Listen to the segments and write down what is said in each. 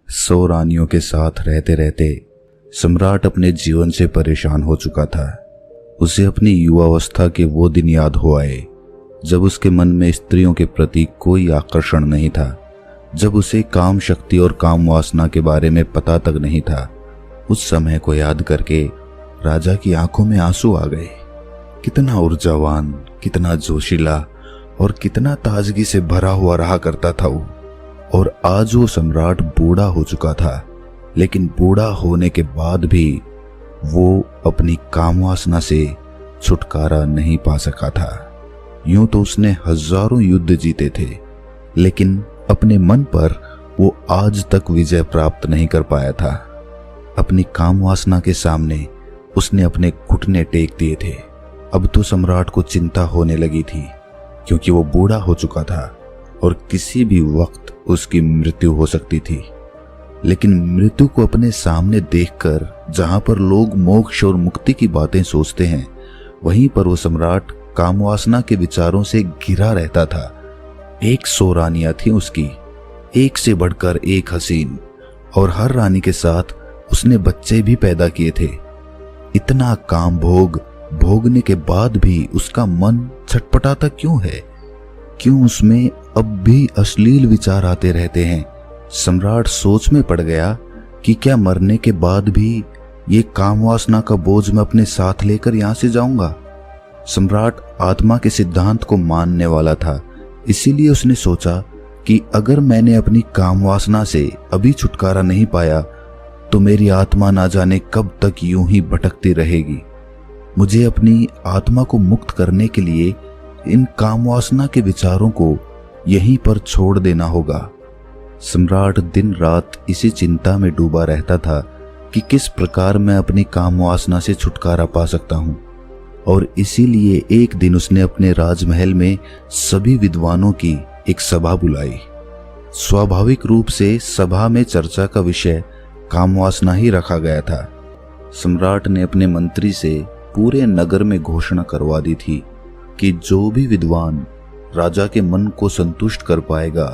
100 रानियों के साथ रहते रहते सम्राट अपने जीवन से परेशान हो चुका था। उसे अपनी युवावस्था के वो दिन याद हो आए जब उसके मन में स्त्रियों के प्रति कोई आकर्षण नहीं था, जब उसे काम शक्ति और काम वासना के बारे में पता तक नहीं था। उस समय को याद करके राजा की आंखों में आंसू आ गए। कितना ऊर्जावान, कितना जोशीला और कितना ताजगी से भरा हुआ रहा करता था वो। और आज वो सम्राट बूढ़ा हो चुका था, लेकिन बूढ़ा होने के बाद भी वो अपनी काम वासना से छुटकारा नहीं पा सका था। यूं तो उसने हजारों युद्ध जीते थे, लेकिन अपने मन पर वो आज तक विजय प्राप्त नहीं कर पाया था। अपनी काम वासना के सामने उसने अपने घुटने टेक दिए थे। अब तो सम्राट को चिंता होने लगी थी, क्योंकि वो बूढ़ा हो चुका था और किसी भी वक्त उसकी मृत्यु हो सकती थी। लेकिन मृत्यु को अपने सामने देखकर जहां पर लोग मोक्ष और मुक्ति की बातें सोचते हैं, वहीं पर वो सम्राट काम वासना के विचारों से घिरा रहता था। 100 रानियां थी उसकी, एक से बढ़कर एक हसीन, और हर रानी के साथ उसने बच्चे भी पैदा किए थे। इतना काम भोगने के बाद भी उसका मन छटपटाता क्यों है? क्यों उसमें अब भी अश्लील विचार आते रहते हैं? सम्राट सोच में पड़ गया कि क्या मरने के बाद भी ये काम वासना का बोझ मैं अपने साथ लेकर यहां से जाऊंगा? सम्राट आत्मा के सिद्धांत को मानने वाला था, इसीलिए उसने सोचा कि अगर मैंने अपनी काम वासना से अभी छुटकारा नहीं पाया तो मेरी आत्मा ना जाने कब तक यूं ही भटकती रहेगी। मुझे अपनी आत्मा को मुक्त करने के लिए इन काम वासना के विचारों को यहीं पर छोड़ देना होगा। सम्राट दिन रात इसी चिंता में डूबा रहता था कि किस प्रकार मैं अपनी काम वासना से छुटकारा पा सकता हूं। और इसीलिए एक दिन उसने अपने राजमहल में सभी विद्वानों की एक सभा बुलाई। स्वाभाविक रूप से सभा में चर्चा का विषय काम वासना ही रखा गया था। सम्राट ने अपने मंत्री से पूरे नगर में घोषणा करवा दी थी कि जो भी विद्वान राजा के मन को संतुष्ट कर पाएगा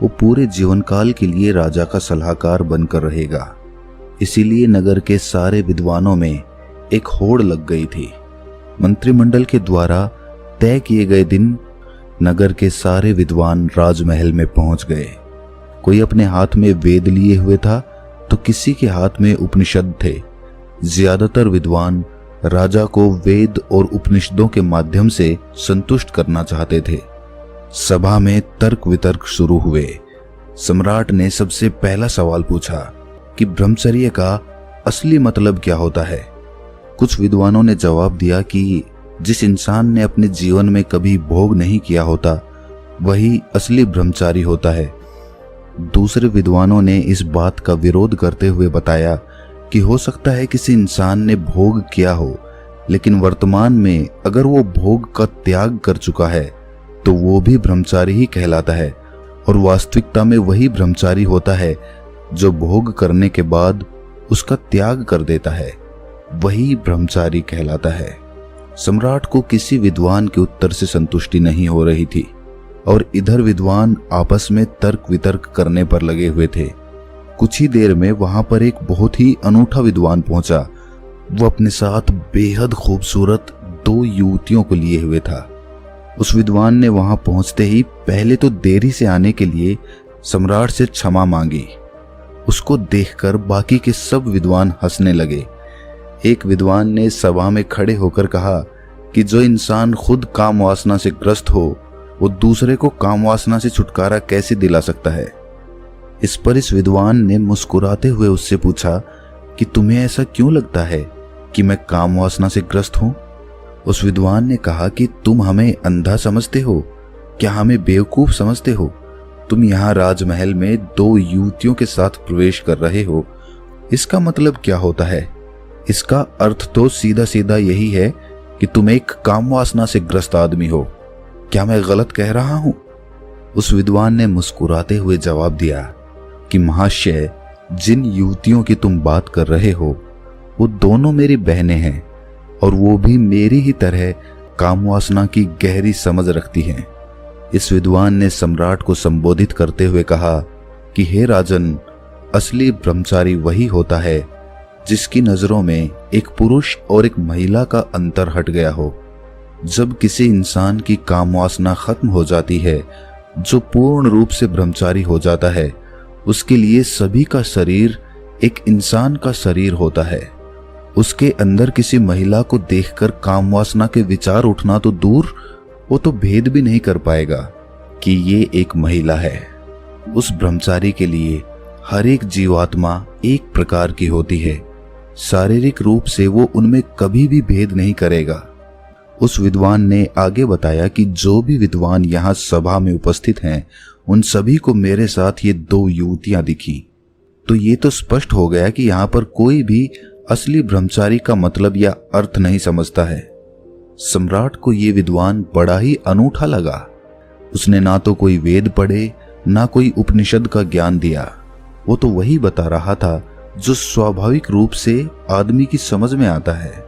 वो पूरे जीवन काल के लिए राजा का सलाहकार बनकर रहेगा। इसीलिए नगर के सारे विद्वानों में एक होड़ लग गई थी। मंत्रिमंडल के द्वारा तय किए गए दिन नगर के सारे विद्वान राजमहल में पहुंच गए। कोई अपने हाथ में वेद लिए हुए था तो किसी के हाथ में उपनिषद थे। ज्यादातर विद्वान राजा को वेद और उपनिषदों के माध्यम से संतुष्ट करना चाहते थे। सभा में तर्क वितर्क शुरू हुए। सम्राट ने सबसे पहला सवाल पूछा कि ब्रह्मचर्य का असली मतलब क्या होता है। कुछ विद्वानों ने जवाब दिया कि जिस इंसान ने अपने जीवन में कभी भोग नहीं किया होता वही असली ब्रह्मचारी होता है। दूसरे विद्वानों ने इस बात का विरोध करते हुए बताया कि हो सकता है किसी इंसान ने भोग किया हो, लेकिन वर्तमान में अगर वो भोग का त्याग कर चुका है तो वो भी ब्रह्मचारी ही कहलाता है। और वास्तविकता में वही ब्रह्मचारी होता है जो भोग करने के बाद उसका त्याग कर देता है, वही ब्रह्मचारी कहलाता है। सम्राट को किसी विद्वान के उत्तर से संतुष्टि नहीं हो रही थी और इधर विद्वान आपस में तर्क वितर्क करने पर लगे हुए थे। कुछ ही देर में वहां पर एक बहुत ही अनूठा विद्वान पहुंचा। वो अपने साथ बेहद खूबसूरत 2 युवतियों को लिए हुए था। उस विद्वान ने वहां पहुंचते ही पहले तो देरी से आने के लिए सम्राट से क्षमा मांगी। उसको देखकर बाकी के सब विद्वान हंसने लगे। एक विद्वान ने सभा में खड़े होकर कहा कि जो इंसान खुद काम वासना से ग्रस्त हो वो दूसरे को काम वासना से छुटकारा कैसे दिला सकता है। इस पर इस विद्वान ने मुस्कुराते हुए उससे पूछा कि तुम्हें ऐसा क्यों लगता है कि मैं काम वासना से ग्रस्त हूं? उस विद्वान ने कहा कि तुम हमें अंधा समझते हो, क्या हमें बेवकूफ समझते हो? तुम यहाँ राजमहल में 2 युवतियों के साथ प्रवेश कर रहे हो, इसका मतलब क्या होता है? इसका अर्थ तो सीधा सीधा यही है कि तुम एक काम वासना से ग्रस्त आदमी हो। क्या मैं गलत कह रहा हूं? उस विद्वान ने मुस्कुराते हुए जवाब दिया कि महाशय, जिन युवतियों की तुम बात कर रहे हो वो दोनों मेरी बहनें हैं और वो भी मेरी ही तरह काम वासना की गहरी समझ रखती हैं। इस विद्वान ने सम्राट को संबोधित करते हुए कहा कि हे राजन, असली ब्रह्मचारी वही होता है जिसकी नजरों में एक पुरुष और एक महिला का अंतर हट गया हो। जब किसी इंसान की काम वासना खत्म हो जाती है, जो पूर्ण रूप से ब्रह्मचारी हो जाता है, उसके लिए सभी का शरीर एक इंसान का शरीर होता है। उसके अंदर किसी महिला को देखकर काम वासना के विचार उठना तो दूर, वो तो भेद भी नहीं कर पाएगा कि ये एक महिला है। उस ब्रह्मचारी के लिए हर एक जीवात्मा एक प्रकार की होती है। शारीरिक रूप से वो उनमें कभी भी भेद नहीं करेगा। उस विद्वान ने आगे बताया कि जो भी विद्वान यहाँ सभा में उपस्थित हैं, उन सभी को मेरे साथ ये 2 युवतियां दिखी। तो ये तो स्पष्ट हो गया कि यहाँ पर कोई भी असली ब्रह्मचारी का मतलब या अर्थ नहीं समझता है। सम्राट को ये विद्वान बड़ा ही अनूठा लगा। उसने ना तो कोई वेद पढ़े, ना कोई उपनिषद का ज्ञान दिया। वो तो वही बता रहा था जो स्वाभाविक रूप से आदमी की समझ में आता है।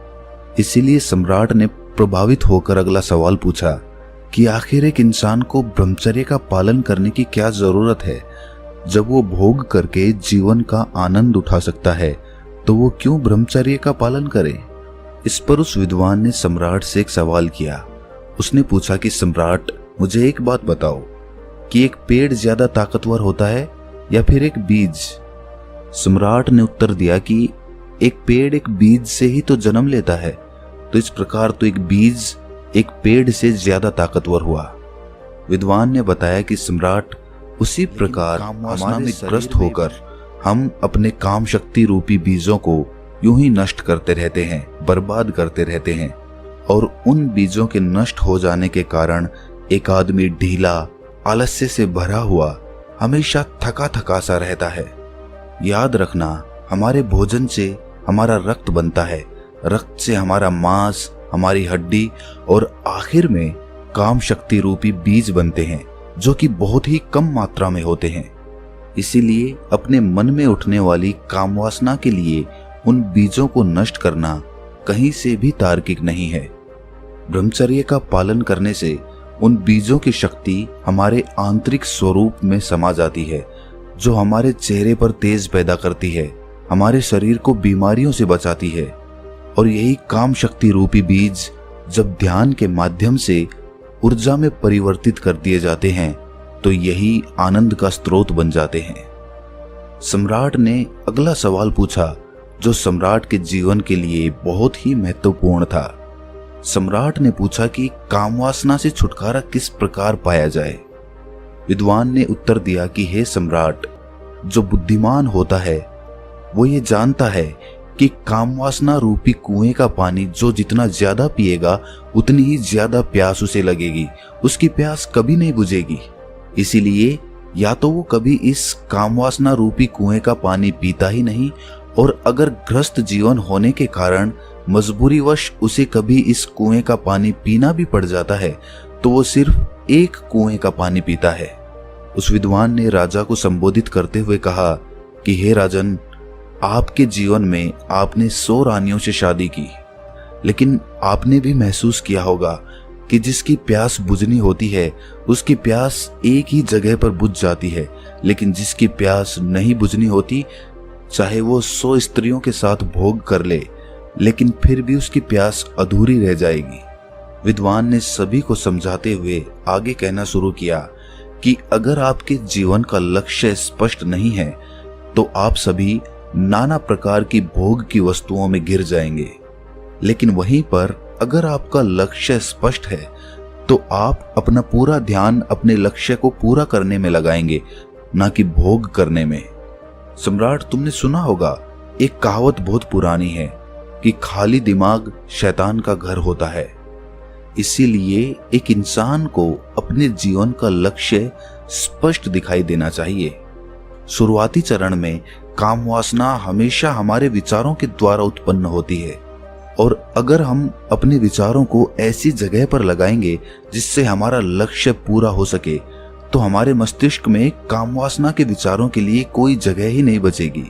इसीलिए सम्राट ने प्रभावित होकर अगला सवाल पूछा कि आखिर एक इंसान को ब्रह्मचर्य का पालन करने की क्या जरूरत है? जब वो भोग करके जीवन का आनंद उठा सकता है, तो वो क्यों ब्रह्मचर्य का पालन करे? इस पर उस विद्वान ने सम्राट से एक सवाल किया। उसने पूछा कि सम्राट, मुझे एक बात बताओ कि एक पेड़ ज्यादा ताकतवर होता है या फिर एक बीज? सम्राट ने उत्तर दिया कि एक पेड़ एक बीज से ही तो जन्म लेता है, तो इस प्रकार तो एक बीज एक पेड़ से ज्यादा ताकतवर हुआ। विद्वान ने बताया कि सम्राट, उसी प्रकार हमारे ग्रस्त होकर हम अपने काम शक्ति रूपी बीजों को यूं ही नष्ट करते रहते हैं, बर्बाद करते रहते हैं, और उन बीजों के नष्ट हो जाने के कारण एक आदमी ढीला, आलस्य से भरा हुआ, हमेशा थका थका सा रहता है। याद रखना, हमारे भोजन से हमारा रक्त बनता है, रक्त से हमारा मांस, हमारी हड्डी और आखिर में काम शक्ति रूपी बीज बनते हैं, जो कि बहुत ही कम मात्रा में होते हैं। इसीलिए अपने मन में उठने वाली काम वासना के लिए उन बीजों को नष्ट करना कहीं से भी तार्किक नहीं है। ब्रह्मचर्य का पालन करने से उन बीजों की शक्ति हमारे आंतरिक स्वरूप में समा जाती है, जो हमारे चेहरे पर तेज पैदा करती है, हमारे शरीर को बीमारियों से बचाती है। और यही काम शक्ति रूपी बीज जब ध्यान के माध्यम से ऊर्जा में परिवर्तित कर दिए जाते हैं, तो यही आनंद का स्रोत बन जाते हैं। सम्राट ने अगला सवाल पूछा, जो सम्राट के जीवन के लिए बहुत ही महत्वपूर्ण था। सम्राट ने पूछा कि काम वासना से छुटकारा किस प्रकार पाया जाए। विद्वान ने उत्तर दिया कि हे सम्राट, जो बुद्धिमान होता है वो ये जानता है कि काम वासना रूपी कुएं का पानी जो जितना ज्यादा पिएगा उतनी ही ज्यादा प्यास उसे लगेगी, उसकी प्यास कभी नहीं बुझेगी। इसीलिए या तो वो कभी इस काम वासना रूपी कुएं का पानी पीता ही नहीं, और अगर ग्रस्त जीवन होने के कारण मजबूरीवश उसे कभी इस कुएं का पानी पीना भी पड़ जाता है, तो वो सिर्फ एक कुएं का पानी पीता है। उस विद्वान ने राजा को संबोधित करते हुए कहा कि हे राजन, आपके जीवन में आपने 100 रानियों से शादी की, लेकिन आपने भी महसूस किया होगा कि जिसकी प्यास बुझनी होती है उसकी प्यास एक ही जगह पर बुझ जाती है, लेकिन जिसकी प्यास नहीं बुझनी होती, चाहे वो 100 स्त्रियों के साथ भोग कर ले, लेकिन फिर भी उसकी प्यास अधूरी रह जाएगी। विद्वान ने सभी को समझाते हुए आगे कहना शुरू किया कि अगर आपके जीवन का लक्ष्य स्पष्ट नहीं है तो आप सभी नाना प्रकार की भोग की वस्तुओं में गिर जाएंगे, लेकिन वहीं पर अगर आपका लक्ष्य स्पष्ट है तो आप अपना पूरा ध्यान अपने लक्ष्य को पूरा करने में लगाएंगे, ना कि भोग करने में। सम्राट, तुमने सुना होगा, एक कहावत बहुत पुरानी है कि खाली दिमाग शैतान का घर होता है। इसीलिए एक इंसान को अपने जीवन का लक्ष्य स्पष्ट दिखाई देना चाहिए। शुरुआती चरण में काम वासना हमेशा हमारे विचारों के द्वारा उत्पन्न होती है, और अगर हम अपने विचारों को ऐसी जगह पर लगाएंगे जिससे हमारा लक्ष्य पूरा हो सके, तो हमारे मस्तिष्क में काम वासना के विचारों के लिए कोई जगह ही नहीं बचेगी।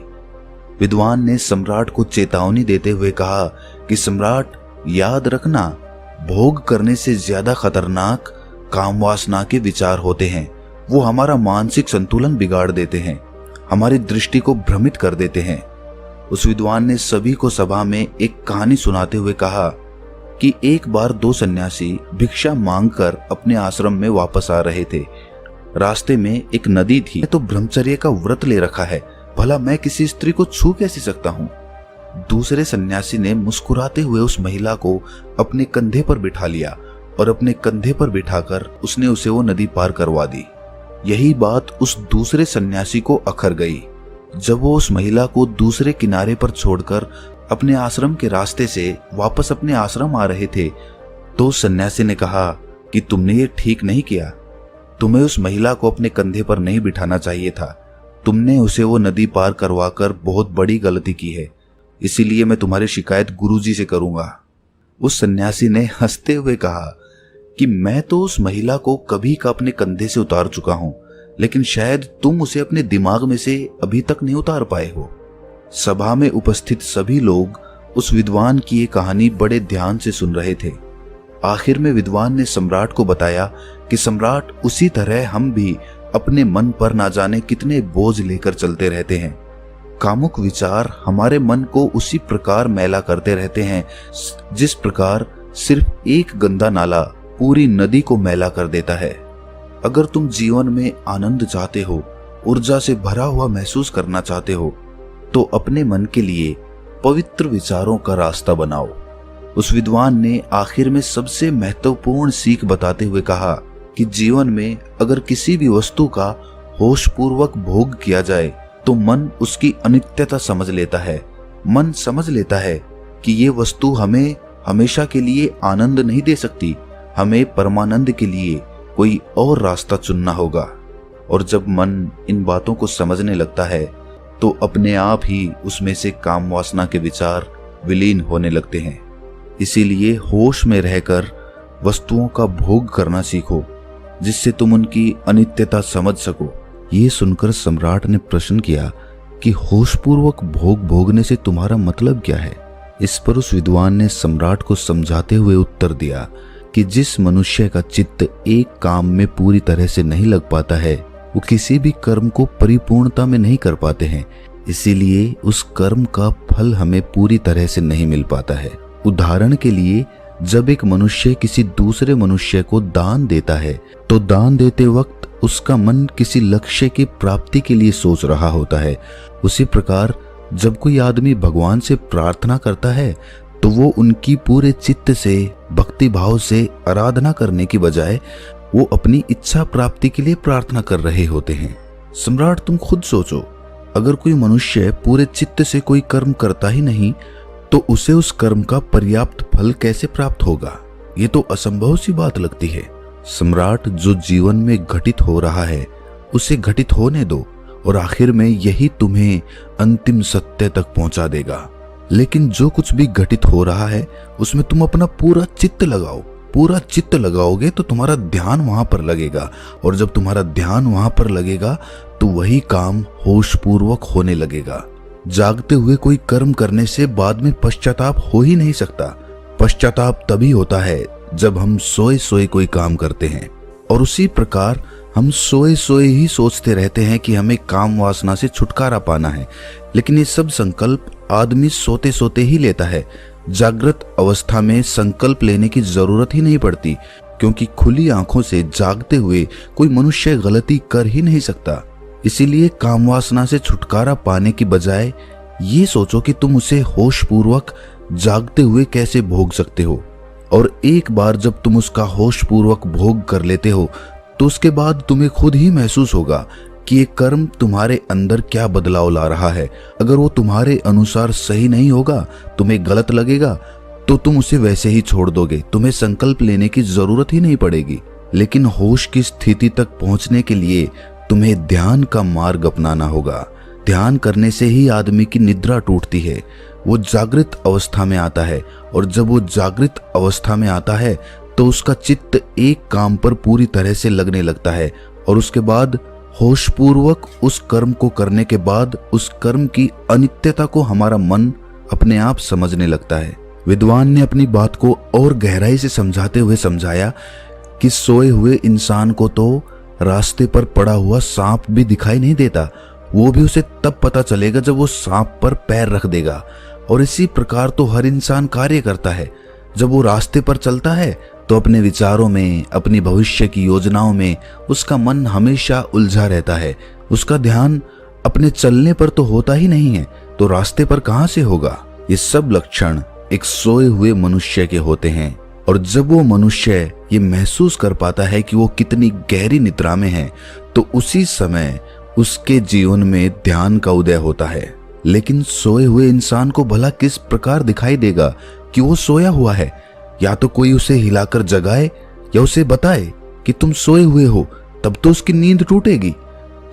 विद्वान ने सम्राट को चेतावनी देते हुए कहा कि सम्राट, याद रखना, भोग करने से ज्यादा खतरनाक काम वासना के विचार होते हैं। वो हमारा मानसिक संतुलन बिगाड़ देते हैं, हमारी दृष्टि को भ्रमित कर देते हैं। उस विद्वान ने सभी को सभा में एक कहानी सुनाते हुए कहा कि एक बार दो सन्यासी भिक्षा मांगकर अपने आश्रम में वापस आ रहे थे। रास्ते में एक नदी थी। तो ब्रह्मचर्य का व्रत ले रखा है, भला मैं किसी स्त्री को छू कैसे सकता हूँ। दूसरे सन्यासी ने मुस्कुराते हुए उस महिला को अपने कंधे पर बिठा लिया और अपने कंधे पर बिठाकर उसने उसे वो नदी पार करवा दी। यही बात उस दूसरे सन्यासी को अखर गई। जब वो उस महिला को दूसरे किनारे पर छोड़कर अपने आश्रम के रास्ते से वापस अपने आश्रम आ रहे थे, तो उस सन्यासी ने कहा कि तुमने ये ठीक नहीं किया। तुम्हें उस महिला को अपने कंधे पर नहीं बिठाना चाहिए था। तुमने उसे वो नदी पार करवाकर बहुत बड़ी गलती की है। इसीलिए मैं तुम्हारी शिकायत गुरुजी से करूंगा। उस सन्यासी ने हंसते हुए कहा कि मैं तो उस महिला को कभी का अपने कंधे से उतार चुका हूं, लेकिन शायद तुम उसे अपने दिमाग में से अभी तक नहीं उतार पाए हो। सभा में उपस्थित सभी लोग उस विद्वान की ये कहानी बड़े ध्यान से सुन रहे थे। आखिर में विद्वान ने सम्राट को बताया कि सम्राट, उसी तरह हम भी अपने मन पर ना जाने कितने बोझ लेकर चलते रहते हैं। कामुक विचार हमारे मन को उसी प्रकार मैला करते रहते हैं जिस प्रकार सिर्फ एक गंदा नाला पूरी नदी को मैला कर देता है। अगर तुम जीवन में आनंद चाहते हो, ऊर्जा से भरा हुआ महसूस करना चाहते हो, तो अपने मन के लिए पवित्र विचारों का रास्ता बनाओ। उस विद्वान ने आखिर में सबसे महत्वपूर्ण सीख बताते हुए कहा कि जीवन में अगर किसी भी वस्तु का होशपूर्वक भोग किया जाए तो मन उसकी अनित्यता समझ लेता है। मन समझ लेता है कि ये वस्तु हमें हमेशा के लिए आनंद नहीं दे सकती, हमें परमानंद के लिए कोई और रास्ता चुनना होगा। और जब मन इन बातों को समझने लगता है तो अपने आप ही उसमें से काम वासना के विचार विलीन होने लगते हैं। इसीलिए होश में रहकर वस्तुओं का भोग करना सीखो, जिससे तुम उनकी अनित्यता समझ सको। ये सुनकर सम्राट ने प्रश्न किया कि होशपूर्वक भोग भोगने से तुम्हारा मतलब क्या है। इस पर उस विद्वान ने सम्राट को समझाते हुए उत्तर दिया कि जिस मनुष्य का चित्त एक काम में पूरी तरह से नहीं लग पाता है, वो किसी भी कर्म को परिपूर्णता में नहीं कर पाते हैं। इसीलिए उस कर्म का फल हमें पूरी तरह से नहीं मिल पाता है। उदाहरण के लिए, जब एक मनुष्य किसी दूसरे मनुष्य को दान देता है तो दान देते वक्त उसका मन किसी लक्ष्य की प्राप्ति के लिए सोच रहा होता है। उसी प्रकार जब कोई आदमी भगवान से प्रार्थना करता है तो वो उनकी पूरे चित्त से, भक्ति भाव से आराधना करने की बजाय वो अपनी इच्छा प्राप्ति के लिए प्रार्थना कर रहे होते हैं। सम्राट, तुम खुद सोचो, अगर कोई मनुष्य पूरे चित्त से कोई कर्म करता ही नहीं तो उसे उस कर्म का पर्याप्त फल कैसे प्राप्त होगा। ये तो असंभव सी बात लगती है। सम्राट, जो जीवन में घटित हो रहा है उसे घटित होने दो और आखिर में यही तुम्हें अंतिम सत्य तक पहुंचा देगा। लेकिन जो कुछ भी घटित हो रहा है उसमें तुम अपना पूरा चित्त लगाओ। पूरा चित्त लगाओगे तो तुम्हारा ध्यान वहां पर लगेगा, और जब तुम्हारा ध्यान वहां पर लगेगा तो वही काम होशपूर्वक होने लगेगा। जागते हुए कोई कर्म करने से बाद में पश्चाताप हो ही नहीं सकता। पश्चाताप तभी होता है जब हम सोए सोए कोई काम करते हैं, और उसी प्रकार हम सोए सोए ही सोचते रहते हैं कि हमें काम वासना से छुटकारा पाना है। लेकिन ये सब संकल्प आदमी सोते सोते ही लेता है। जागृत अवस्था में संकल्प लेने की जरूरत ही नहीं पड़ती, क्योंकि खुली आंखों से जागते हुए कोई मनुष्य गलती कर ही नहीं सकता। इसीलिए काम वासना से छुटकारा पाने की बजाय ये सोचो कि तुम उसे होशपूर्वक जागते हुए कैसे भोग सकते हो। और एक बार जब तुम उसका होशपूर्वक भोग कर लेते हो तो उसके बाद तुम्हें खुद ही महसूस होगा कि ये कर्म तुम्हारे अंदर क्या बदलाव ला रहा है। अगर वो तुम्हारे अनुसार सही नहीं होगा, तुम्हें गलत लगेगा, तो तुम उसे वैसे ही छोड़ दोगे। तुम्हें संकल्प लेने की जरूरत ही नहीं पड़ेगी। लेकिन होश की स्थिति तक पहुंचने के लिए तुम्हें ध्यान का मार्ग अपनाना होगा। ध्यान करने से ही आदमी की निद्रा टूटती है, वो जागृत अवस्था में आता है, और जब वो जागृत अवस्था में आता है तो उसका चित्त एक काम पर पूरी तरह से लगने लगता है, और उसके बाद होशपूर्वक उस कर्म को करने के बाद उस कर्म की अनित्यता को हमारा मन अपने आप समझने लगता है। विद्वान ने अपनी बात को और गहराई से समझाते हुए समझाया कि सोए हुए इंसान को तो रास्ते पर पड़ा हुआ सांप भी दिखाई नहीं देता, वो भी उसे तब पता चलेगा जब वो सांप पर पैर रख देगा। और इसी प्रकार तो हर इंसान कार्य करता है। जब वो रास्ते पर चलता है तो अपने विचारों में, अपनी भविष्य की योजनाओं में उसका मन हमेशा उलझा रहता है। उसका ध्यान अपने चलने पर तो होता ही नहीं है, तो रास्ते पर कहां से होगा। ये सब लक्षण एक सोए हुए मनुष्य के होते हैं। और जब वो मनुष्य ये महसूस कर पाता है कि वो कितनी गहरी निद्रा में है, तो उसी समय उसके जीवन में ध्यान का उदय होता है। लेकिन सोए हुए इंसान को भला किस प्रकार दिखाई देगा कि वो सोया हुआ है? या तो कोई उसे हिलाकर जगाए या उसे बताए कि तुम सोए हुए हो, तब तो उसकी नींद टूटेगी।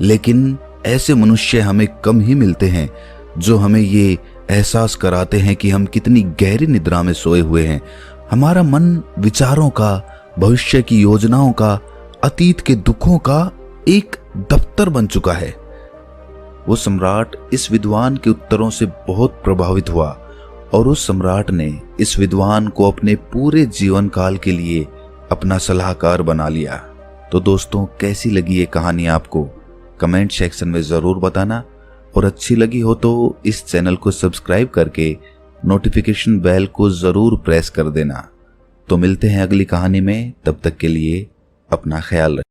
लेकिन ऐसे मनुष्य हमें कम ही मिलते हैं जो हमें ये एहसास कराते हैं कि हम कितनी गहरी निद्रा में सोए हुए हैं। हमारा मन विचारों का, भविष्य की योजनाओं का, अतीत के दुखों का एक दफ्तर बन चुका है। वो सम्राट इस विद्वान के उत्तरों से बहुत प्रभावित हुआ और उस सम्राट ने इस विद्वान को अपने पूरे जीवन काल के लिए अपना सलाहकार बना लिया। तो दोस्तों, कैसी लगी ये कहानी आपको? कमेंट सेक्शन में जरूर बताना। और अच्छी लगी हो तो इस चैनल को सब्सक्राइब करके नोटिफिकेशन बेल को जरूर प्रेस कर देना। तो मिलते हैं अगली कहानी में, तब तक के लिए अपना ख्याल रखें।